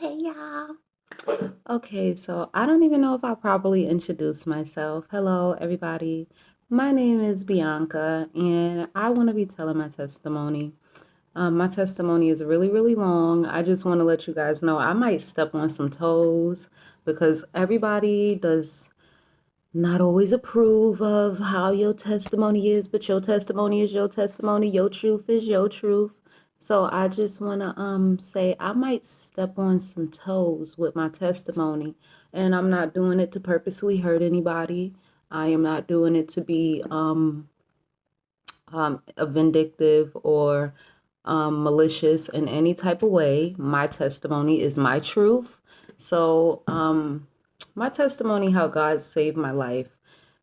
Hey y'all. Okay, so I don't even know if I properly introduced myself. Hello, everybody. My name is Bianca, and I want to be telling my testimony. My testimony is really, really long. I just want to let you guys know I might step on some toes because everybody does not always approve of how your testimony is, but your testimony is your testimony. Your truth is your truth. So I just want to say I might step on some toes with my testimony, and I'm not doing it to purposely hurt anybody. I am not doing it to be a vindictive or malicious in any type of way. My testimony is my truth. So, my testimony, how God saved my life,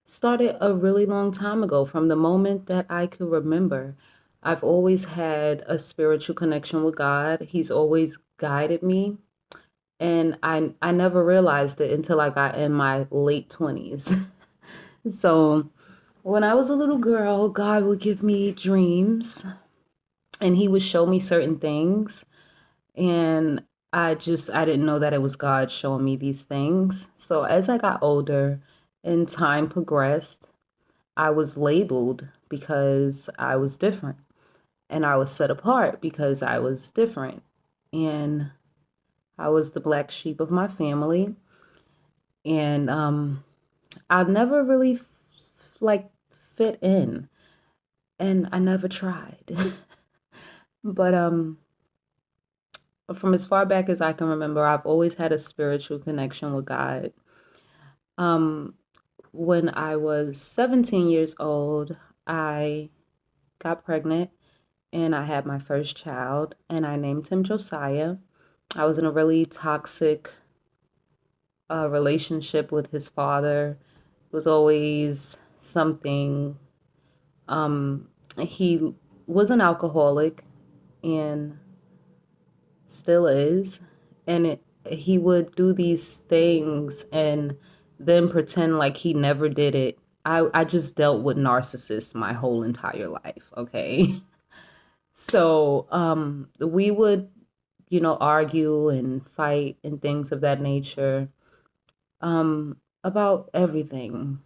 started a really long time ago from the moment that I could remember. I've always had a spiritual connection with God. He's always guided me. And I never realized it until I got in my late 20s. So, when I was a little girl, God would give me dreams and he would show me certain things, and I didn't know that it was God showing me these things. So as I got older and time progressed, I was labeled because I was different, and I was set apart because I was different, and I was the black sheep of my family. And I never really like fit in, and I never tried. But from as far back as I can remember, I've always had a spiritual connection with God. Um, when I was 17 years old, I got pregnant and I had my first child, and I named him Josiah. I was in a really toxic relationship with his father. It was always something. Um, he was an alcoholic and still is, and he would do these things and then pretend like he never did it. I just dealt with narcissists my whole entire life, okay? So we would, argue and fight and things of that nature, about everything.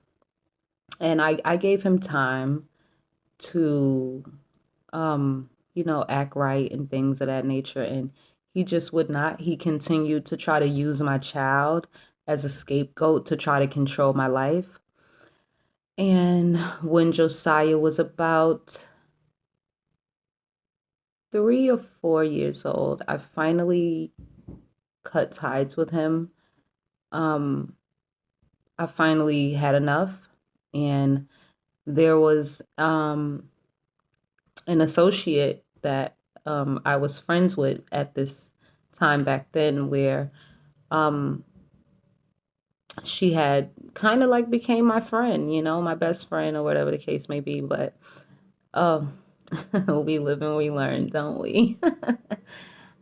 And I gave him time to act right and things of that nature. And he just would not. He continued to try to use my child as a scapegoat to try to control my life. And when Josiah was about 3 or 4 years old, I finally cut ties with him. Um, I finally had enough. And there was an associate that I was friends with at this time back then, where um, she had kind of like became my friend, my best friend or whatever the case may be. But um, we live and we learn, don't we?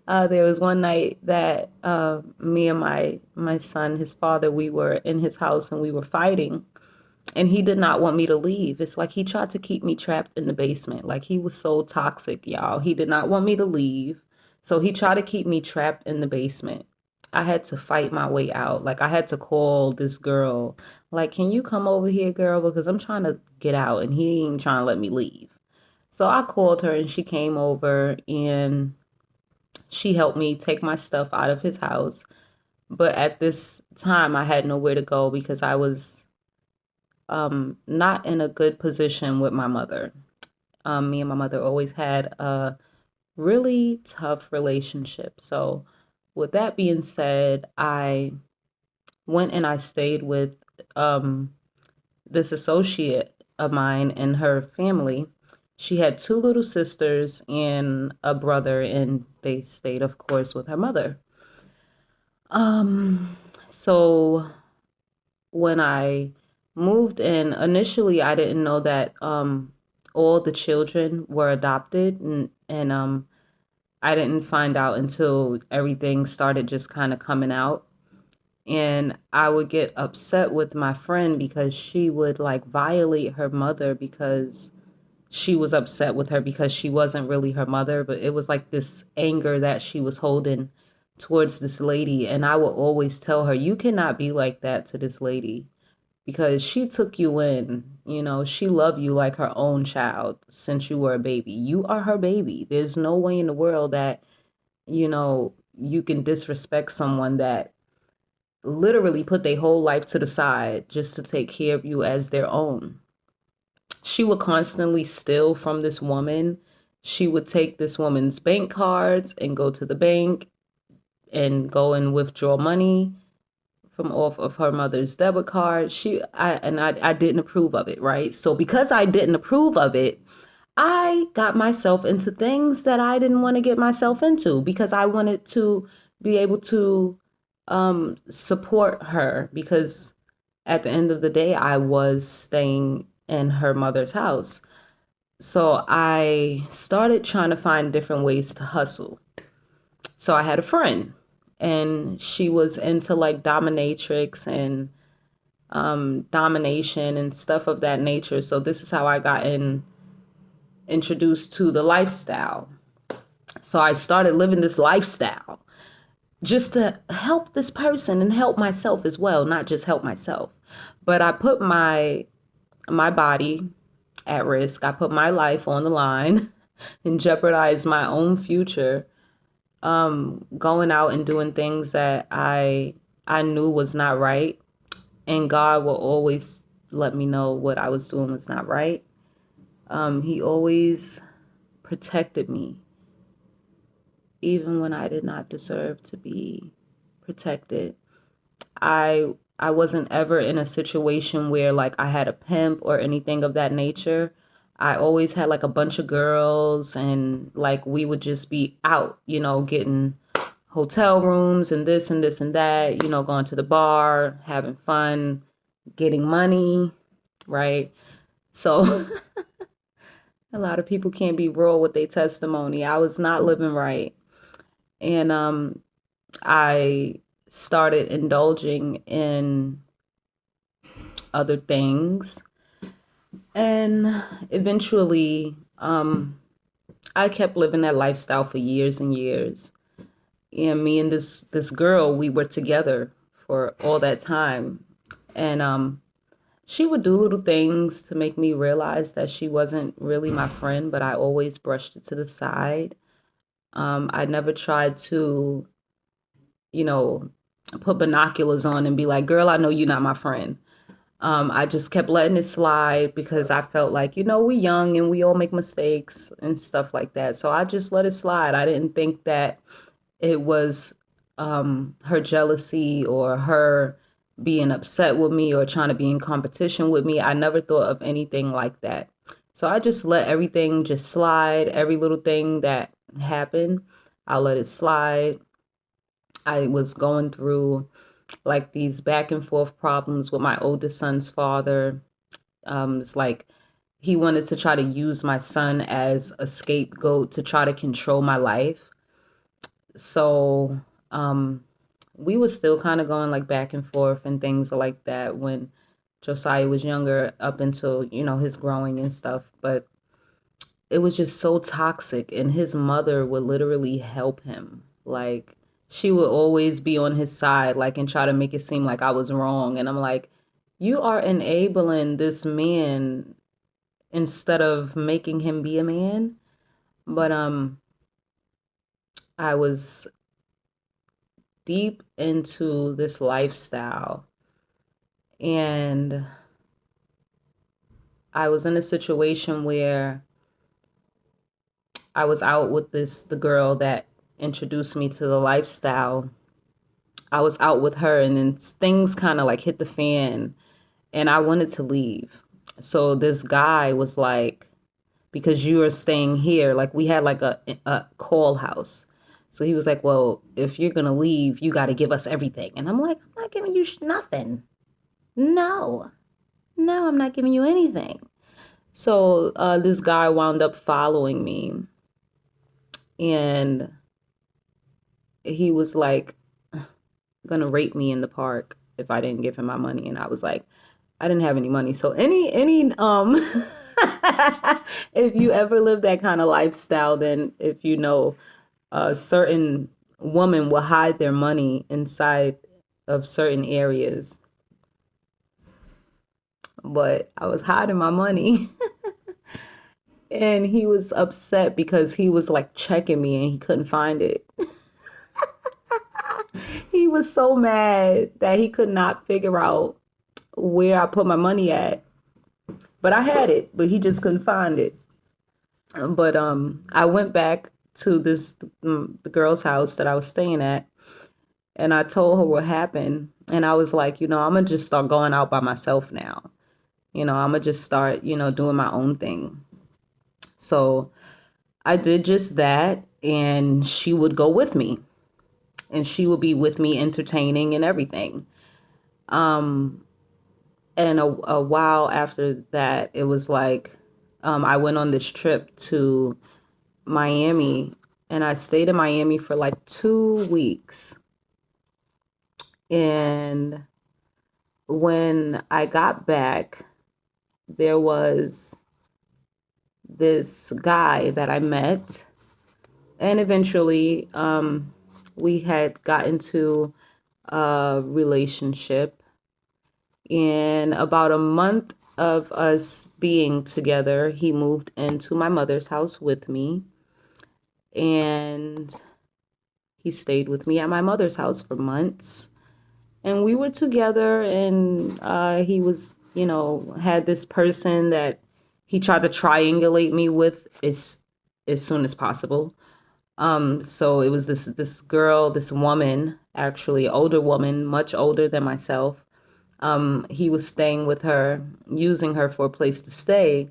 There was one night that me and my son, his father, we were in his house and we were fighting, and he did not want me to leave. It's like he tried to keep me trapped in the basement. Like, he was so toxic, y'all. He did not want me to leave. So he tried to keep me trapped in the basement. I had to fight my way out. Like, I had to call this girl, like, can you come over here, girl? Because I'm trying to get out and he ain't trying to let me leave. So I called her and she came over and she helped me take my stuff out of his house. But at this time, I had nowhere to go because I was not in a good position with my mother. Me and my mother always had a really tough relationship. So, with that being said, I went and I stayed with um, this associate of mine and her family. She had two little sisters and a brother, and they stayed, of course, with her mother. Um, so when I moved in, initially I didn't know that all the children were adopted, and I didn't find out until everything started just kind of coming out. And I would get upset with my friend because she would like violate her mother because she was upset with her because she wasn't really her mother, but it was like this anger that she was holding towards this lady, and I would always tell her, you cannot be like that to this lady because she took you in. You know, she loved you like her own child since you were a baby. You are her baby. There's no way in the world that, you can disrespect someone that literally put their whole life to the side just to take care of you as their own. She would constantly steal from this woman. She would take this woman's bank cards and go to the bank and go and withdraw money from off of her mother's debit card. I didn't approve of it, right? So because I didn't approve of it, I got myself into things that I didn't want to get myself into because I wanted to be able to support her, because at the end of the day, I was staying in her mother's house. So I started trying to find different ways to hustle. So I had a friend, and she was into like dominatrix and domination and stuff of that nature. So this is how I got introduced to the lifestyle. So I started living this lifestyle just to help this person and help myself as well, not just help myself. But I put my body at risk. I put my life on the line and jeopardized my own future, going out and doing things that I knew was not right. And God will always let me know what I was doing was not right. He always protected me, even when I did not deserve to be protected. I wasn't ever in a situation where like I had a pimp or anything of that nature. I always had like a bunch of girls, and like we would just be out, getting hotel rooms and this and this and that, going to the bar, having fun, getting money, right? So a lot of people can't be real with their testimony. I was not living right. And I started indulging in other things. And eventually, I kept living that lifestyle for years and years. And me and this girl, we were together for all that time. And she would do little things to make me realize that she wasn't really my friend, but I always brushed it to the side. I never tried to, you know, put binoculars on and be like, girl, I know you're not my friend. I just kept letting it slide because I felt like, we young and we all make mistakes and stuff like that. So I just let it slide. I didn't think that it was her jealousy or her being upset with me or trying to be in competition with me. I never thought of anything like that. So I just let everything just slide. Every little thing that happened, I let it slide. I was going through like these back and forth problems with my oldest son's father. It's like he wanted to try to use my son as a scapegoat to try to control my life. So we were still kind of going like back and forth and things like that when Josiah was younger, up until, his growing and stuff. But it was just so toxic, and his mother would literally help him. Like, she would always be on his side, like, and try to make it seem like I was wrong. And I'm like, you are enabling this man instead of making him be a man. But I was deep into this lifestyle, and I was in a situation where I was out with the girl that introduced me to the lifestyle. I was out with her, and then things kind of like hit the fan, and I wanted to leave. So this guy was like, because you are staying here, like we had like a call house. So he was like, well, if you're going to leave, you got to give us everything. And I'm like, I'm not giving you nothing. No, no, I'm not giving you anything. So this guy wound up following me, and he was like gonna rape me in the park if I didn't give him my money. And I was like, I didn't have any money. So any if you ever live that kind of lifestyle, then if certain women will hide their money inside of certain areas, but I was hiding my money. And he was upset because he was like checking me and he couldn't find it. He was so mad that he could not figure out where I put my money at. But I had it, but he just couldn't find it. But I went back to the girl's house that I was staying at, and I told her what happened. And I was like, I'm gonna just start going out by myself now. I'm gonna just start, doing my own thing. So I did just that, and she would go with me, and she would be with me entertaining and everything. Um, and a while after that, it was like I went on this trip to Miami, and I stayed in Miami for like 2 weeks. And when I got back, there was this guy that I met, and eventually we had gotten to a relationship. In about a month of us being together, he moved into my mother's house with me, and he stayed with me at my mother's house for months. And we were together, and he was, had this person that he tried to triangulate me with as soon as possible. So it was this girl, this woman, actually older woman, much older than myself. He was staying with her, using her for a place to stay,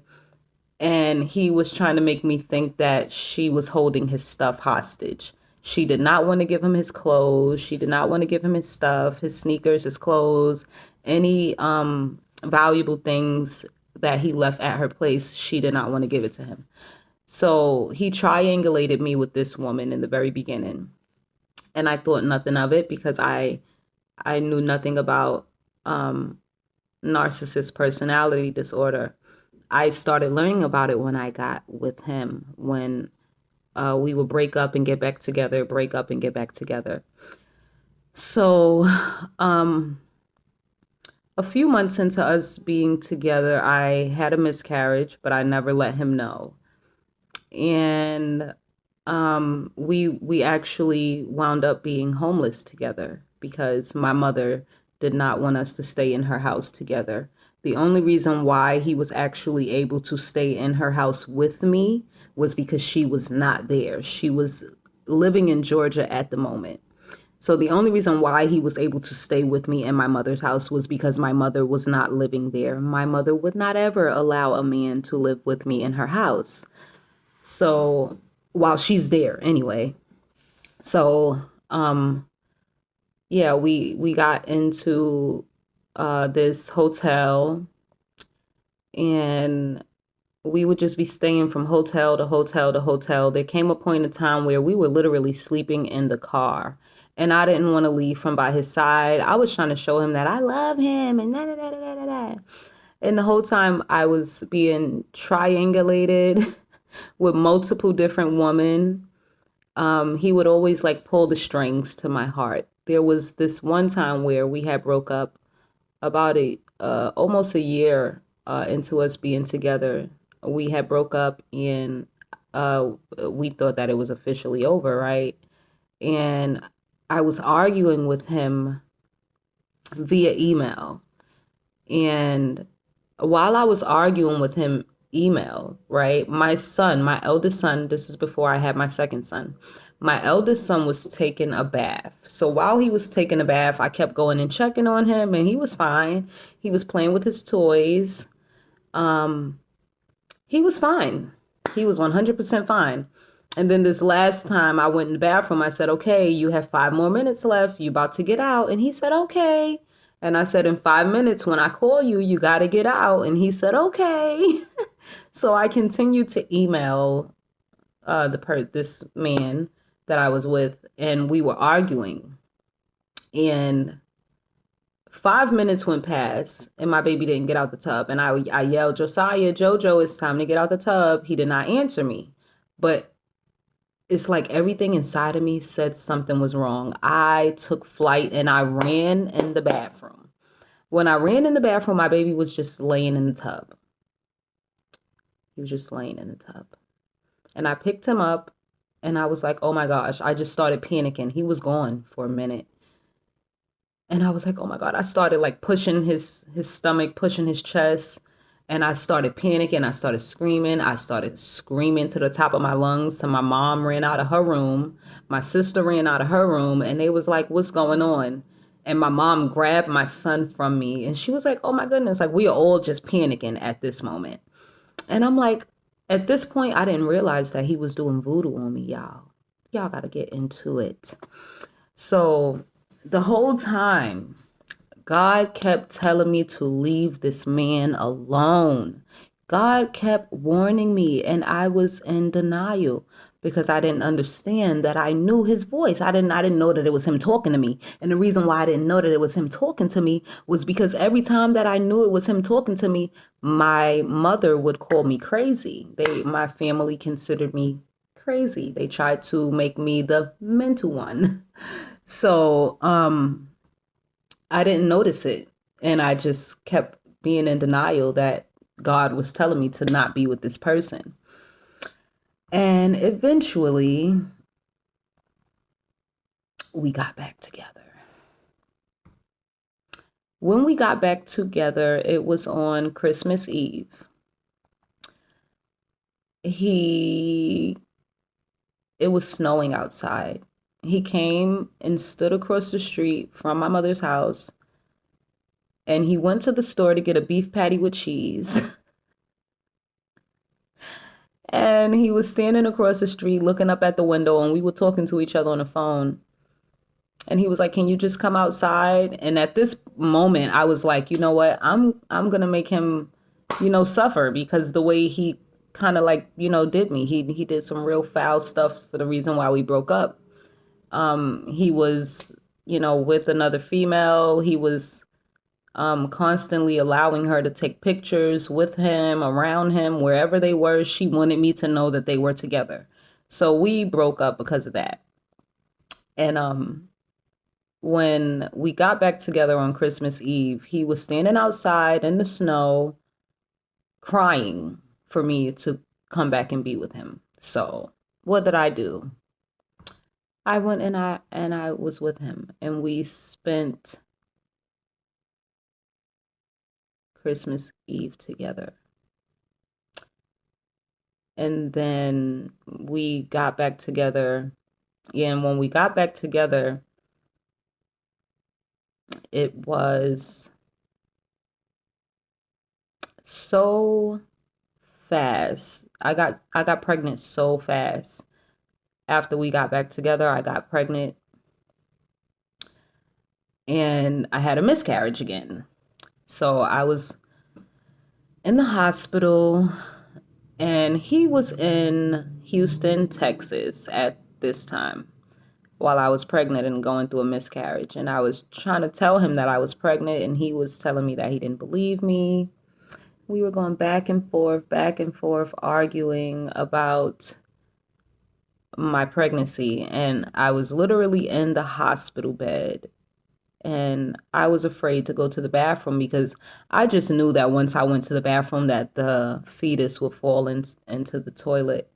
and he was trying to make me think that she was holding his stuff hostage. She did not want to give him his clothes. She did not want to give him his stuff, his sneakers, his clothes, any valuable things that he left at her place. She did not want to give it to him. So he triangulated me with this woman in the very beginning. And I thought nothing of it because I knew nothing about um, narcissist personality disorder. I started learning about it when I got with him, when we would break up and get back together, break up and get back together. So, um, a few months into us being together, I had a miscarriage, but I never let him know. And we actually wound up being homeless together because my mother did not want us to stay in her house together. The only reason why he was actually able to stay in her house with me was because she was not there. She was living in Georgia at the moment. So the only reason why he was able to stay with me in my mother's house was because my mother was not living there. My mother would not ever allow a man to live with me in her house. So while she's there anyway. So yeah, we got into this hotel, and we would just be staying from hotel to hotel to hotel. There came a point in time where we were literally sleeping in the car. And I didn't want to leave from by his side. I was trying to show him that I love him and da da da da da da. And the whole time I was being triangulated with multiple different women. He would always like pull the strings to my heart. There was this one time where we had broke up about a almost a year into us being together. We had broke up, and we thought that it was officially over, right? And I was arguing with him via email. And while I was arguing with him right, my eldest son, this is before I had my second son, my eldest son was taking a bath. So while he was taking a bath, I kept going and checking on him, and he was fine. He was playing with his toys. Um, he was fine. He was 100% fine. And then this last time I went in the bathroom, I said, okay, you have 5 more minutes left. You about to get out. And he said, okay. And I said, in 5 minutes, when I call you, you got to get out. And he said, okay. So I continued to email this man that I was with, and we were arguing. And 5 minutes went past, and my baby didn't get out the tub. And I yelled, Josiah, Jojo, it's time to get out the tub. He did not answer me. But It's like everything inside of me said something was wrong. I took flight and I ran in the bathroom. When I ran in the bathroom, my baby was just laying in the tub. He was just laying in the tub. And I picked him up and I was like, oh my gosh, I just started panicking. He was gone for a minute. And I was like, oh my God. I started like pushing his stomach, pushing his chest. And I started panicking. I started screaming. I started screaming to the top of my lungs. So my mom ran out of her room. My sister ran out of her room. And they was like, what's going on? And my mom grabbed my son from me. And she was like, oh my goodness. Like we are all just panicking at this moment. And I'm like, at this point, I didn't realize that he was doing voodoo on me, y'all. Y'all got to get into it. So the whole time, God kept telling me to leave this man alone. God kept warning me, and I was in denial because I didn't understand that I knew his voice. I didn't know that it was him talking to me. And the reason why I didn't know that it was him talking to me was because every time that I knew it was him talking to me, my mother would call me crazy. My family considered me crazy. They tried to make me the mental one. So, I didn't notice it. And I just kept being in denial that God was telling me to not be with this person. And eventually, we got back together. When we got back together, it was on Christmas Eve. He, it was snowing outside. He came and stood across the street from my mother's house, and he went to the store to get a beef patty with cheese. And he was standing across the street looking up at the window, and we were talking to each other on the phone. And he was like, "Can you just come outside?" And at this moment, I was like, "You know what? I'm gonna make him, suffer because the way he kind of like, did me. He did some real foul stuff for the reason why we broke up. He was, with another female. He was constantly allowing her to take pictures with him, around him, wherever they were. She wanted me to know that they were together. So we broke up because of that. And when we got back together on Christmas Eve, he was standing outside in the snow crying for me to come back and be with him. So what did I do? I went and I was with him and we spent Christmas Eve together. And then we got back together. Yeah, and when we got back together, it was so fast. I got pregnant so fast. After we got back together, I got pregnant and I had a miscarriage again. So I was in the hospital and he was in Houston, Texas at this time while I was pregnant and going through a miscarriage. And I was trying to tell him that I was pregnant, and he was telling me that he didn't believe me. We were going back and forth, arguing about my pregnancy. And I was literally in the hospital bed. And I was afraid to go to the bathroom because I just knew that once I went to the bathroom that the fetus would fall into the toilet.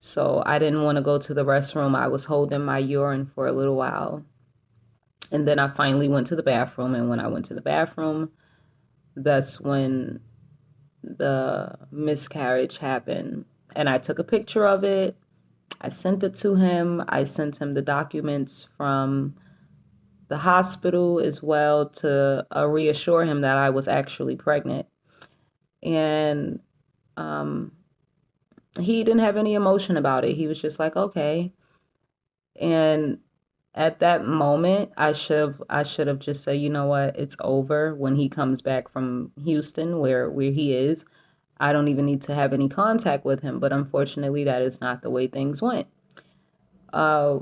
So I didn't want to go to the restroom. I was holding my urine for a little while. And then I finally went to the bathroom. And when I went to the bathroom, that's when the miscarriage happened. And I took a picture of it. I sent it to him. I sent him the documents from the hospital as well to reassure him that I was actually pregnant. And um, he didn't have any emotion about it. He was just like, okay. And at that moment, I should have just said, you know what, it's over. When he comes back from Houston, where he is, I don't even need to have any contact with him. But unfortunately, that is not the way things went. Uh,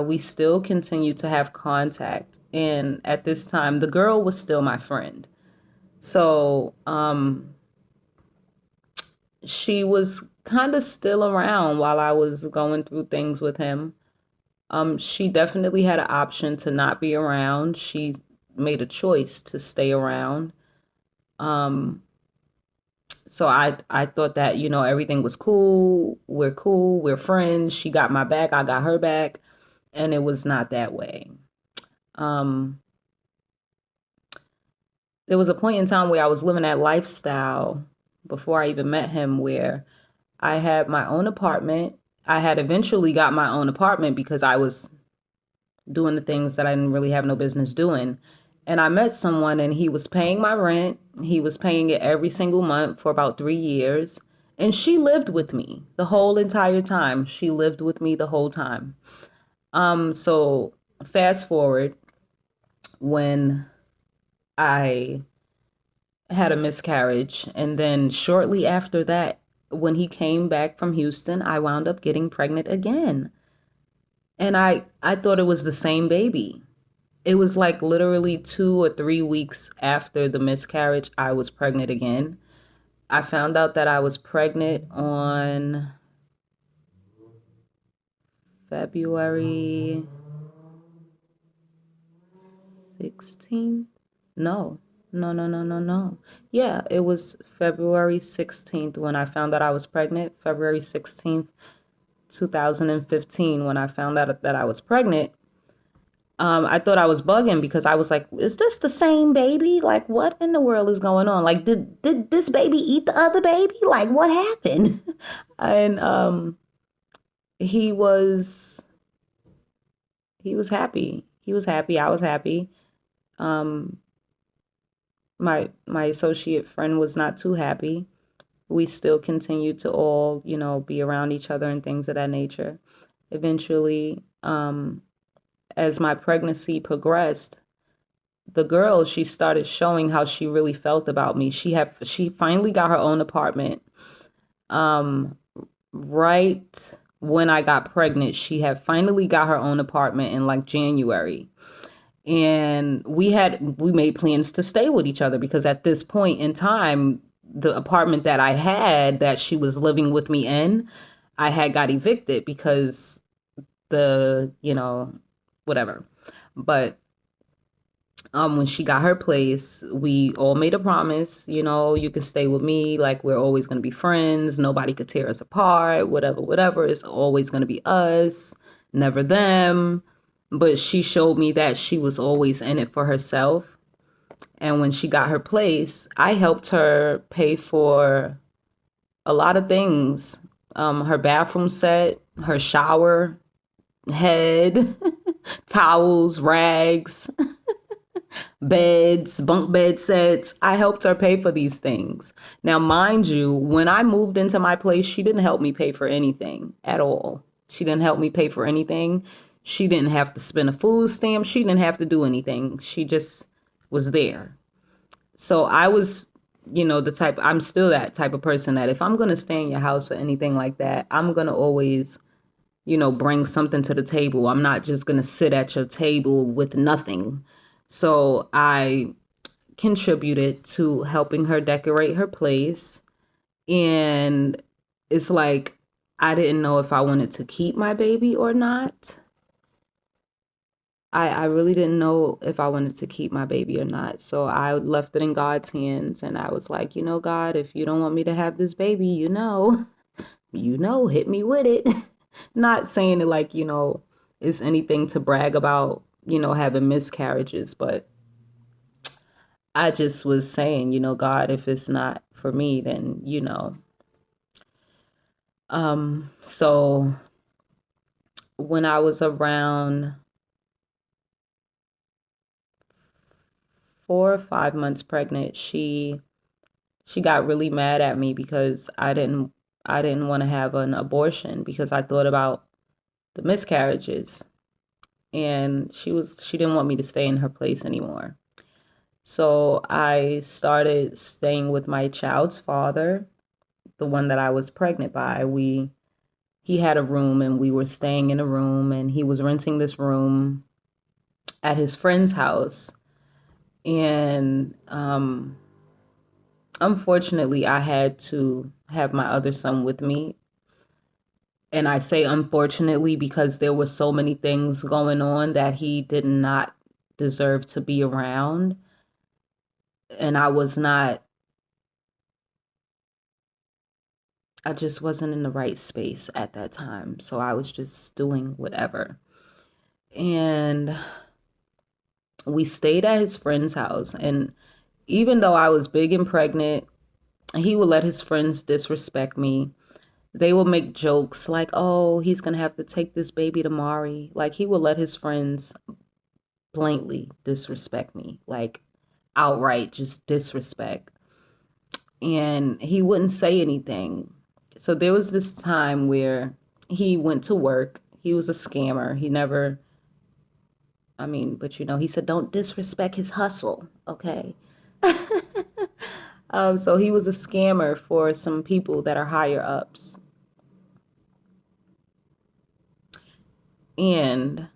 we still continue to have contact, and at this time, the girl was still my friend. So she was kind of still around while I was going through things with him. She definitely had an option to not be around. She made a choice to stay around. Um, so I thought that, everything was cool, we're friends. She got my back, I got her back, and it was not that way. Um, there was a point in time where I was living that lifestyle before I even met him where I had my own apartment. I had eventually got my own apartment because I was doing the things that I didn't really have no business doing. And I met someone and he was paying my rent. He was paying it every single month for about 3 years. And she lived with me the whole entire time. She lived with me the whole time. So fast forward when I had a miscarriage. And then shortly after that, when he came back from Houston, I wound up getting pregnant again. And I thought it was the same baby. It was like literally 2 or 3 weeks after the miscarriage, I was pregnant again. I found out that I was pregnant on February 16th. No, no. Yeah, it was February 16th when I found out I was pregnant. February 16th, 2015, when I found out that I was pregnant. I thought I was bugging because I was like, is this the same baby? Like, what in the world is going on? Like, did this baby eat the other baby? Like, what happened? And he was he was happy. He was happy. I was happy. Um, my associate friend was not too happy. We still continued to all, be around each other and things of that nature. Eventually, as my pregnancy progressed, the girl, she started showing how she really felt about me. She finally got her own apartment. Um, right when I got pregnant, she had finally got her own apartment in like January. And we made plans to stay with each other because at this point in time, the apartment that I had that she was living with me in, I had got evicted because whatever. But when she got her place, we all made a promise, you can stay with me, like we're always going to be friends, nobody could tear us apart, whatever, it's always going to be us, never them. But she showed me that she was always in it for herself. And when she got her place, I helped her pay for a lot of things. Her bathroom set, her shower head, towels, rags, beds, bunk bed sets. I helped her pay for these things. Now, mind you, when I moved into my place, she didn't help me pay for anything at all. She didn't help me pay for anything. She didn't have to spend a food stamp. She didn't have to do anything. She just was there. So I was, I'm still that type of person that if I'm going to stay in your house or anything like that, I'm going to always, bring something to the table. I'm not just going to sit at your table with nothing. So I contributed to helping her decorate her place. And it's like, I didn't know if I wanted to keep my baby or not. I really didn't know if I wanted to keep my baby or not. So I left it in God's hands. And I was like, God, if you don't want me to have this baby, hit me with it. Not saying it like, it's anything to brag about, having miscarriages, but I just was saying, God, if it's not for me, then, So when I was around 4 or 5 months pregnant, she got really mad at me because I didn't want to have an abortion because I thought about the miscarriages, and she didn't want me to stay in her place anymore. So I started staying with my child's father, the one that I was pregnant by. He had a room and we were staying in a room, and he was renting this room at his friend's house. And unfortunately, I had to have my other son with me. And I say unfortunately because there were so many things going on that he did not deserve to be around. And I just wasn't in the right space at that time. So I was just doing whatever. And we stayed at his friend's house. And even though I was big and pregnant, he would let his friends disrespect me. They would make jokes like, oh, he's going to have to take this baby to Mari. Like, he would let his friends blatantly disrespect me, like outright just disrespect. And he wouldn't say anything. So there was this time where he went to work. He was a scammer. He never, I mean, but he said, don't disrespect his hustle, okay? So he was a scammer for some people that are higher ups. And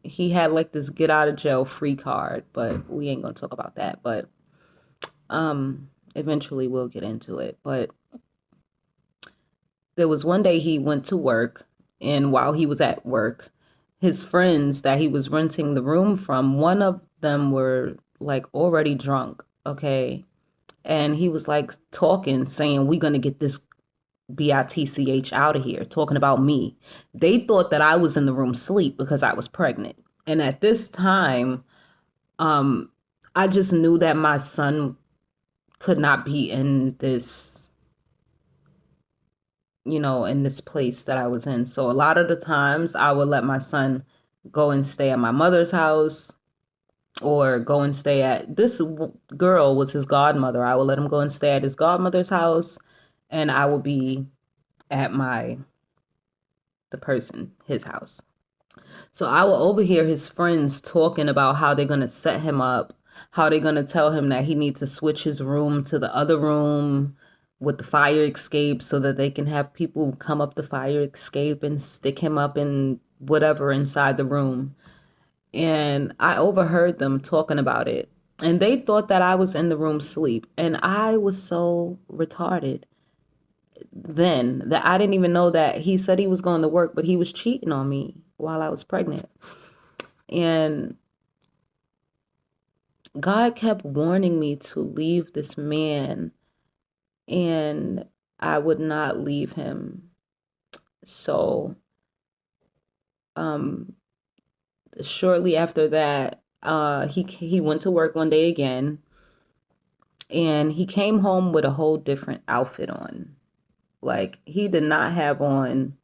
he had like this get out of jail free card, but we ain't gonna talk about that. But eventually we'll get into it. But there was one day he went to work, and while he was at work, his friends that he was renting the room from, one of them were like already drunk, okay? And he was like talking, saying, "We gonna get this bitch out of here," talking about me. They thought that I was in the room asleep because I was pregnant. And at this time, um, I just knew that my son could not be in this, in this place that I was in. So a lot of the times I would let my son go and stay at my mother's house or go and stay at girl was his godmother. I would let him go and stay at his godmother's house, and I would be at his house. So I will overhear his friends talking about how they're going to set him up, how they're going to tell him that he needs to switch his room to the other room with the fire escape so that they can have people come up the fire escape and stick him up in whatever inside the room. And I overheard them talking about it. And they thought that I was in the room asleep. And I was so retarded then that I didn't even know that he said he was going to work, but he was cheating on me while I was pregnant. And God kept warning me to leave this man, and I would not leave him. So, um, shortly after that, he went to work one day again, and he came home with a whole different outfit on. Like, he did not have on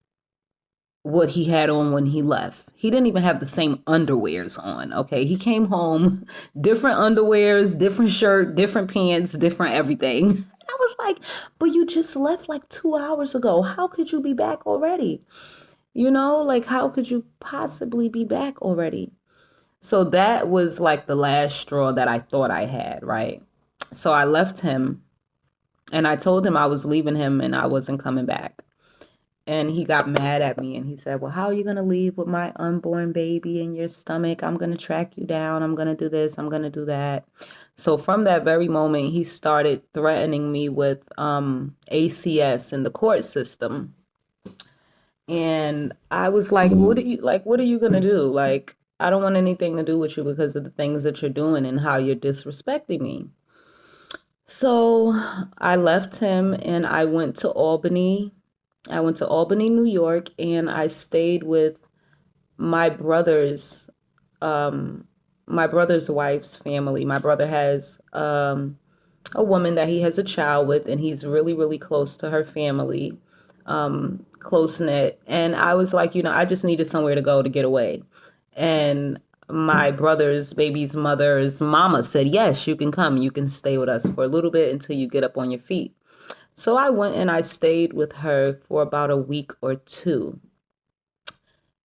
what he had on when he left. He didn't even have the same underwears on, okay? He came home, different underwears, different shirt, different pants, different everything. I was like, but you just left like 2 hours ago. How could you be back already? Like, how could you possibly be back already? So that was like the last straw that I thought I had, right? So I left him, and I told him I was leaving him and I wasn't coming back. And he got mad at me and he said, well, how are you going to leave with my unborn baby in your stomach? I'm going to track you down. I'm going to do this. I'm going to do that. So from that very moment, he started threatening me with ACS in the court system. And I was like, what are you going to do? Like, I don't want anything to do with you because of the things that you're doing and how you're disrespecting me. So I left him and I went to Albany. New York, and I stayed with my brother's my brother's wife's family. My brother has a woman that he has a child with, and he's really, really close to her family, close knit. And I was like, I just needed somewhere to go to get away. And my brother's baby's mother's mama said, yes, you can come. You can stay with us for a little bit until you get up on your feet. So I went and I stayed with her for about a week or two.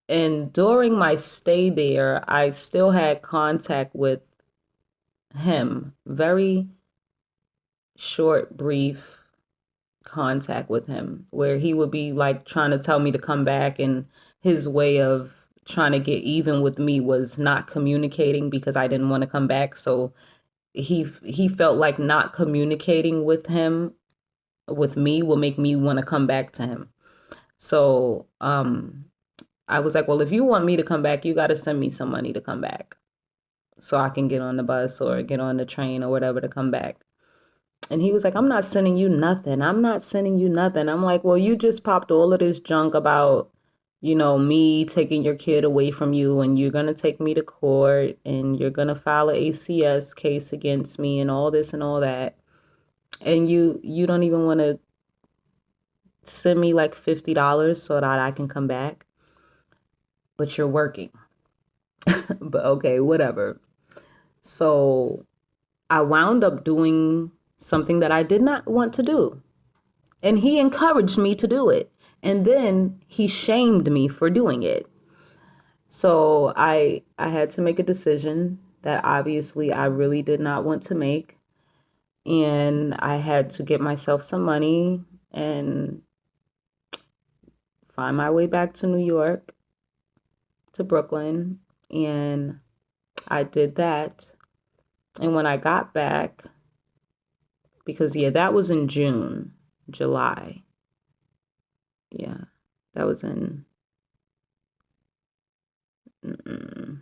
And during my stay there, I still had contact with him. Very short, brief contact with him, where he would be like trying to tell me to come back, and his way of trying to get even with me was not communicating because I didn't want to come back. So he felt like not communicating with me will make me want to come back to him. So I was like, well, if you want me to come back, you got to send me some money to come back so I can get on the bus or get on the train or whatever to come back. And he was like, I'm not sending you nothing. I'm not sending you nothing. I'm like, well, you just popped all of this junk about, me taking your kid away from you, and you're going to take me to court, and you're going to file a ACS case against me and all this and all that. And you don't even want to send me like $50 so that I can come back, but you're working. But okay, whatever. So I wound up doing something that I did not want to do. And he encouraged me to do it. And then he shamed me for doing it. So I had to make a decision that obviously I really did not want to make. And I had to get myself some money and find my way back to New York, to Brooklyn. And I did that. And when I got back, because yeah, that was in June, July. Yeah, that was in, mm-mm.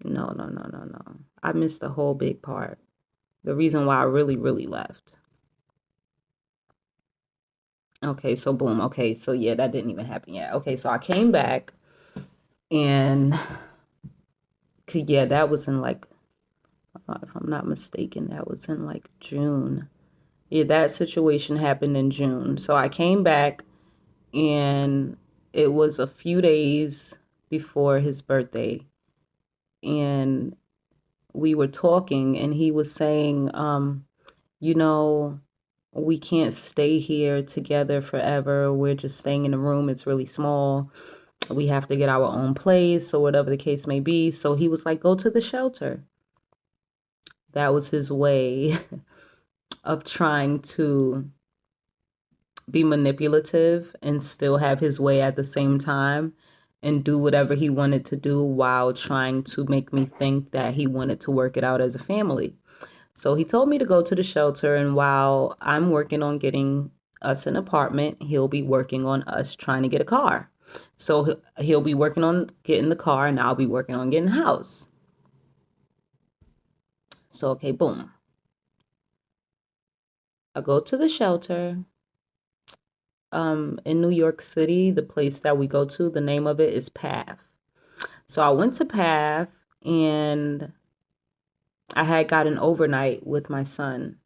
No, no, no, no, no. I missed the whole big part. The reason why I really, really left. Okay, so boom. Okay, so yeah, that didn't even happen yet. Okay, so I came back and yeah, that was in like, if I'm not mistaken, that was in like June. Yeah, that situation happened in June. So I came back and it was a few days before his birthday. And we were talking and he was saying, you know, we can't stay here together forever. We're just staying in a room. It's really small. We have to get our own place or whatever the case may be. So he was like, go to the shelter. That was his way of trying to be manipulative and still have his way at the same time and do whatever he wanted to do while trying to make me think that he wanted to work it out as a family. So he told me to go to the shelter, and while I'm working on getting us an apartment, he'll be working on us trying to get a car. So he'll be working on getting the car, and I'll be working on getting a house. So, okay, boom. I go to the shelter in New York City. The place that we go to, the name of it is Path. So I went to Path, and I had got an overnight with my son.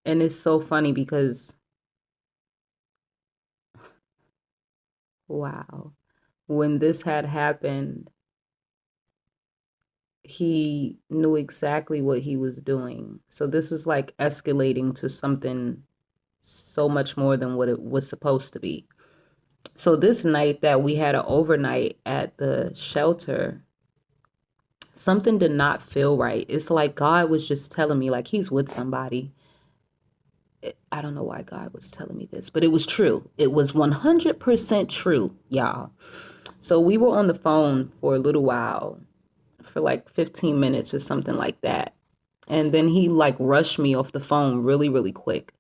And it's so funny because, wow, when this had happened, he knew exactly what he was doing. So this was like escalating to something so much more than what it was supposed to be. So this night that we had an overnight at the shelter, something did not feel right. It's like God was just telling me like he's with somebody. I don't know why God was telling me this, but it was true. It was 100% true, y'all. So we were on the phone for a little while, for like 15 minutes or something like that. And then he like rushed me off the phone really, really quick.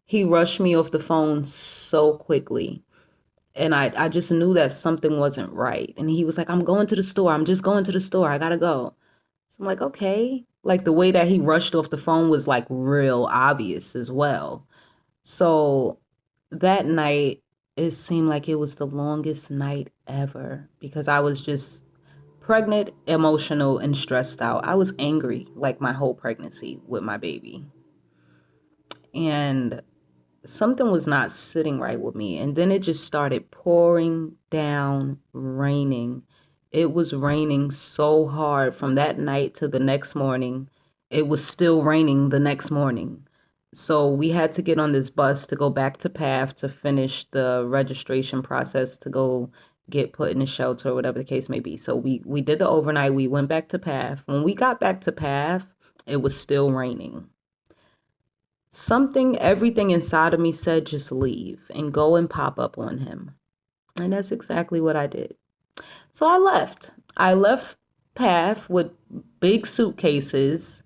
He rushed me off the phone so quickly. And I just knew that something wasn't right. And he was like, I'm going to the store. I'm just going to the store. I gotta go. So I'm like, okay. Like the way that he rushed off the phone was like real obvious as well. So that night, it seemed like it was the longest night ever because I was just pregnant, emotional, and stressed out. I was angry like my whole pregnancy with my baby. And something was not sitting right with me. And then it just started pouring down, raining. It was raining so hard from that night to the next morning. It was still raining the next morning. So we had to get on this bus to go back to PATH to finish the registration process to go get put in a shelter or whatever the case may be. So we did the overnight. We went back to PATH. When we got back to PATH, it was still raining. Everything inside of me said just leave and go and pop up on him. And that's exactly what I did. So I left. I left path with big suitcases.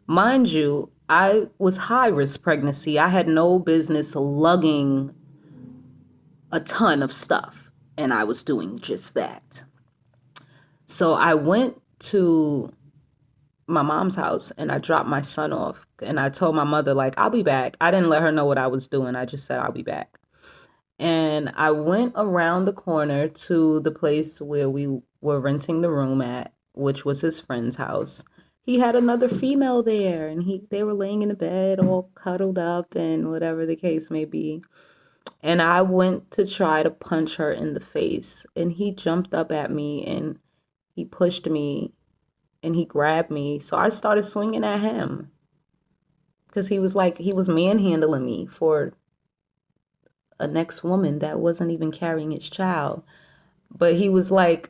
Mind you, I was high risk pregnancy. I had no business lugging a ton of stuff, and I was doing just that. So I went to my mom's house and I dropped my son off, and I told my mother, like, I'll be back. I didn't let her know what I was doing. I just said I'll be back. And I went around the corner to the place where we were renting the room at, which was his friend's house. He had another female there, and they were laying in the bed all cuddled up and whatever the case may be. And I went to try to punch her in the face, and he jumped up at me and he pushed me and he grabbed me. So I started swinging at him because he was manhandling me for a next woman that wasn't even carrying his child. But he was like,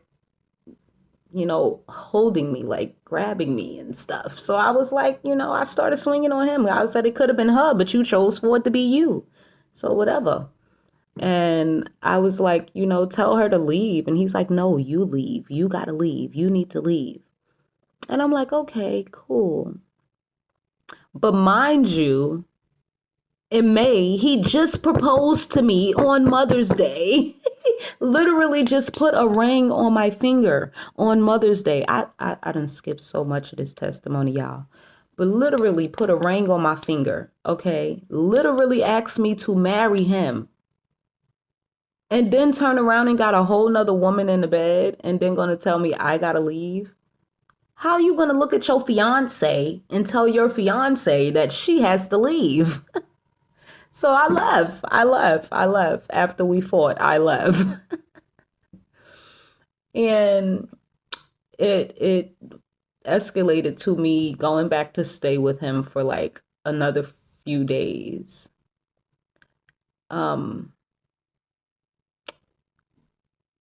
holding me, like grabbing me and stuff. So I was like, I started swinging on him. I said it could have been her, but you chose for it to be you. So whatever. And I was like, tell her to leave. And he's like, no, you leave. You got to leave. You need to leave. And I'm like, okay, cool. But mind you, in May, he just proposed to me on Mother's Day. Literally just put a ring on my finger on Mother's Day. I done skipped so much of this testimony, y'all. But literally put a ring on my finger, okay? Literally asked me to marry him. And then turn around and got a whole nother woman in the bed and then gonna tell me I gotta leave? How are you gonna look at your fiance and tell your fiance that she has to leave? So I left. I left after we fought. I left. And it escalated to me going back to stay with him for like another few days. Um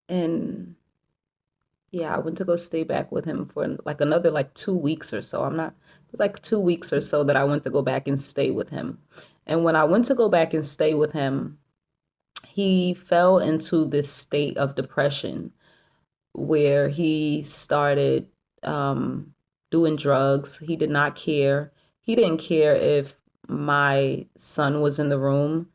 and yeah, I went to go stay back with him for like another like 2 weeks or so. It was like 2 weeks or so that I went to go back and stay with him. And when I went to go back and stay with him, he fell into this state of depression where he started doing drugs. He did not care. He didn't care if my son was in the room.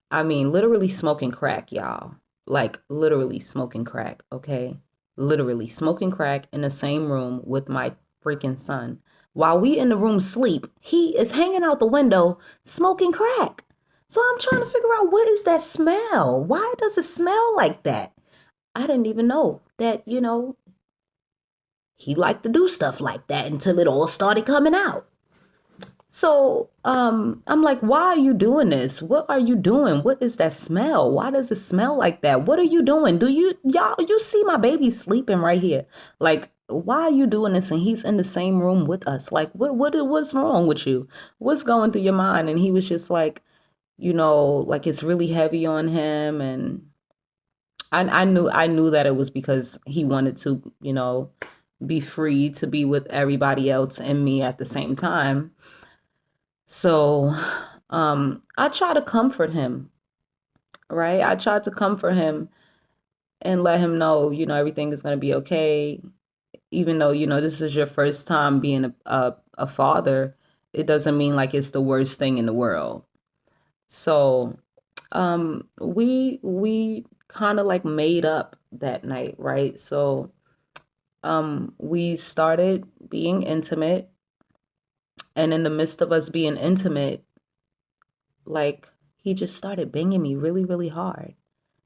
I mean, literally smoking crack, y'all. Like, literally smoking crack, okay? Literally smoking crack in the same room with my freaking son. While we in the room sleep, he is hanging out the window smoking crack. So I'm trying to figure out, what is that smell? Why does it smell like that? I didn't even know that, he liked to do stuff like that until it all started coming out. So, I'm like, why are you doing this? What are you doing? What is that smell? Why does it smell like that? What are you doing? You see my baby sleeping right here. Like, why are you doing this? And he's in the same room with us. Like, what's wrong with you? What's going through your mind? And he was just like, like it's really heavy on him. And I knew that it was because he wanted to, be free to be with everybody else and me at the same time. So, I try to comfort him, right? I tried to comfort him and let him know, everything is going to be okay. Even though, this is your first time being a father, it doesn't mean like it's the worst thing in the world. So, we kind of like made up that night, right? So, we started being intimate, and in the midst of us being intimate, like he just started banging me really, really hard.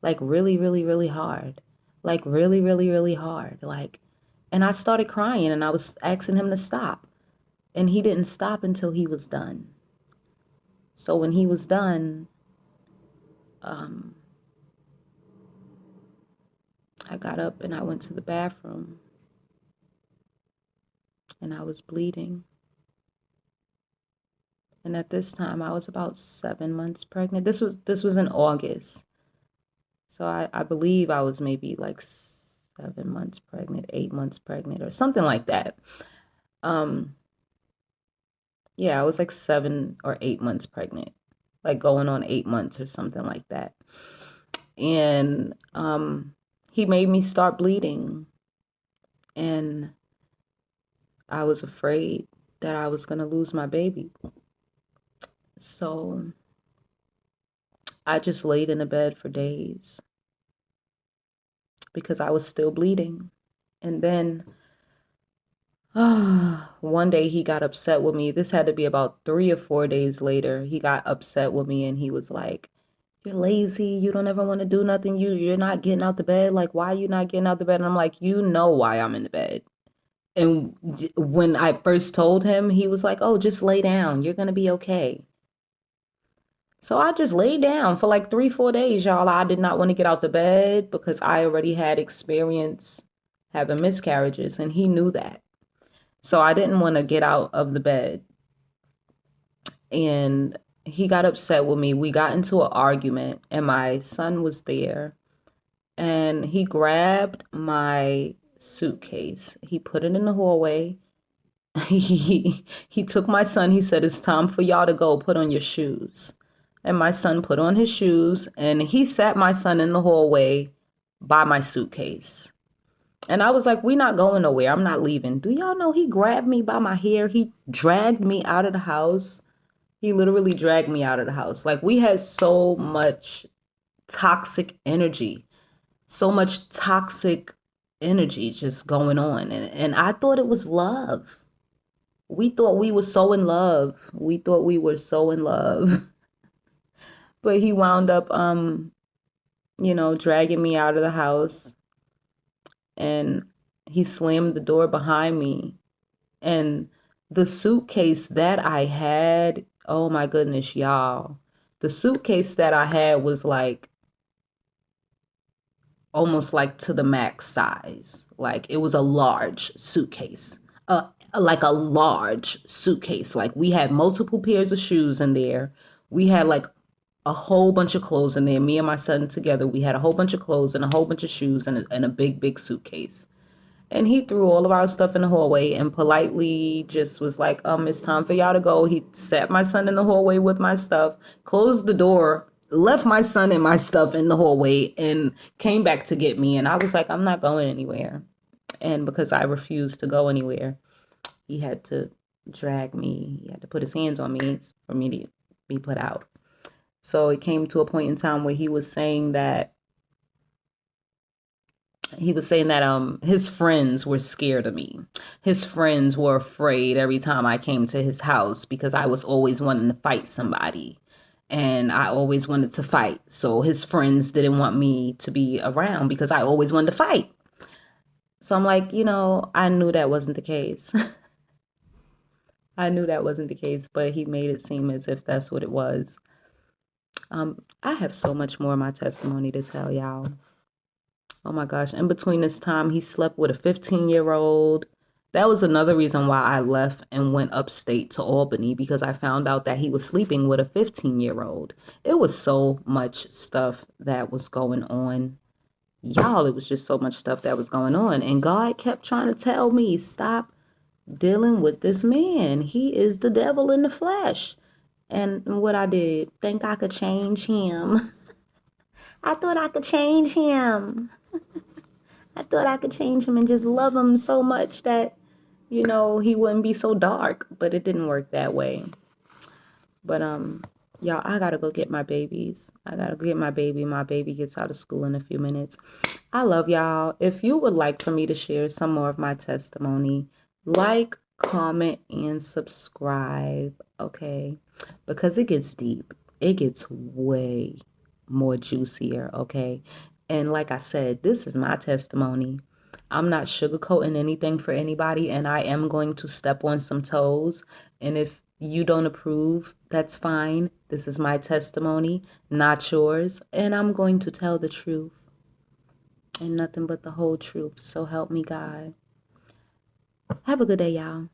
Like really, really, really hard. Like really, really, really hard. Like, and I started crying and I was asking him to stop. And he didn't stop until he was done. So when he was done, um, I got up and I went to the bathroom and I was bleeding. And at this time I was about 7 months pregnant. This was in August. So I believe I was maybe like 7 months pregnant, 8 months pregnant, or something like that. Um, yeah, I was like 7 or 8 months pregnant, like going on 8 months or something like that. And he made me start bleeding. and I was afraid that I was going to lose my baby. So I just laid in the bed for days because I was still bleeding. And then one day he got upset with me. This had to be about 3 or 4 days later. He got upset with me and he was like, "You're lazy. You don't ever want to do nothing. You're not getting out the bed. Like, why are you not getting out the bed?" And I'm like, "You know why I'm in the bed." And when I first told him, he was like, "Oh, just lay down. You're gonna be okay." So I just laid down for like 3, 4 days, y'all. I did not want to get out the bed because I already had experience having miscarriages, and he knew that. So I didn't want to get out of the bed. And he got upset with me. We got into an argument, and my son was there. And he grabbed my suitcase. He put it in the hallway. He took my son. He said, "It's time for y'all to go. Put on your shoes." And my son put on his shoes, and he sat my son in the hallway by my suitcase. And I was like, "We not going nowhere. I'm not leaving." Do y'all know he grabbed me by my hair? He dragged me out of the house. He literally dragged me out of the house. Like, we had so much toxic energy, so much toxic energy just going on. And I thought it was love. We thought we were so in love. We thought we were so in love. But he wound up, dragging me out of the house, and he slammed the door behind me. And the suitcase that I had, oh my goodness, y'all. The suitcase that I had was like almost like to the max size. Like, it was a large suitcase. Like a large suitcase. Like, we had multiple pairs of shoes in there. We had like a whole bunch of clothes in there. Me and my son together, we had a whole bunch of clothes and a whole bunch of shoes and a big, big suitcase. And he threw all of our stuff in the hallway and politely just was like, "It's time for y'all to go." He sat my son in the hallway with my stuff, closed the door, left my son and my stuff in the hallway, and came back to get me. And I was like, "I'm not going anywhere." And because I refused to go anywhere, he had to drag me. He had to put his hands on me for me to be put out. So it came to a point in time where he was saying that his friends were scared of me. His friends were afraid every time I came to his house because I was always wanting to fight somebody. And I always wanted to fight. So his friends didn't want me to be around because I always wanted to fight. So I'm like, I knew that wasn't the case. I knew that wasn't the case, but he made it seem as if that's what it was. I have so much more of my testimony to tell y'all. Oh my gosh. In between this time, he slept with a 15-year-old. That was another reason why I left and went upstate to Albany, because I found out that he was sleeping with a 15-year-old. It was so much stuff that was going on. Y'all, it was just so much stuff that was going on. And God kept trying to tell me, "Stop dealing with this man. He is the devil in the flesh." And what I did, think I could change him. I thought I could change him. I thought I could change him and just love him so much that, he wouldn't be so dark. But it didn't work that way. But y'all, I gotta go get my babies. I gotta go get my baby. My baby gets out of school in a few minutes. I love y'all. If you would like for me to share some more of my testimony, like, comment, and subscribe, okay? Because it gets deep. It gets way more juicier, okay? And like I said, this is my testimony. I'm not sugarcoating anything for anybody, and I am going to step on some toes. And if you don't approve, that's fine. This is my testimony, not yours. And I'm going to tell the truth and nothing but the whole truth. So help me God. Have a good day, y'all.